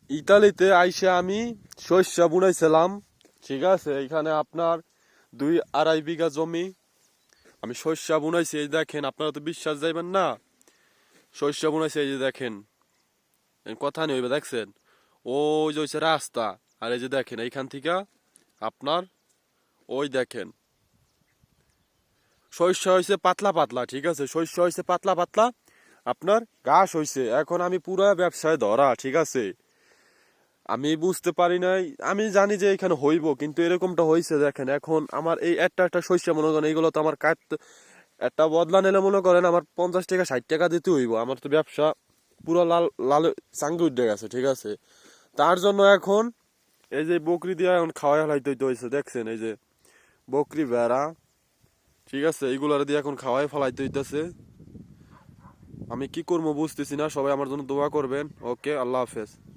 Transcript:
ইতালিতে আইসে আমি শস্য বুনাইছিলাম। ঠিক আছে, এখানে আপনার 2-2.5 বিঘা জমি আমি শস্য বুনাইছি। এই দেখেন, আপনারা তো বিশ্বাস যাইবেন না। শস্য বুনাইছি, এই যে দেখেন, কথা নেই, দেখছেন ওই যে হচ্ছে রাস্তা। আর এই যে দেখেন এইখান থেকে আপনার ওই দেখেন শস্য হয়েছে পাতলা পাতলা। ঠিক আছে, শস্য হয়েছে পাতলা পাতলা, আপনার ঘাস হয়েছে। এখন আমি পুরা ব্যবসায় ধরা। ঠিক আছে, আমি বুঝতে পারি নাই। আমি জানি যে এখানে হইব, কিন্তু এরকমটা হয়েছে। দেখেন এখন আমার এই একটা একটা শস্য মনে করেন, এইগুলো তো আমার কাটতে একটা বদলা নিলে মনে করেন আমার 50 টাকা 60 টাকা দিতে হইব। আমার তো ব্যবসা পুরো লাল লাল চাঙ্গি উঠে গেছে। ঠিক আছে, তার জন্য এখন এই যে বকরি দিয়ে এখন খাওয়াই ফেলাইতে হইতেছে। দেখছেন এই যে বকরি ভেড়া, ঠিক আছে, এইগুলার দিয়ে এখন খাওয়াই ফেলাইতে হইতেছে। আমি কি করবো বুঝতেছি না। সবাই আমার জন্য দোয়া করবেন। ওকে, আল্লাহ হাফেজ।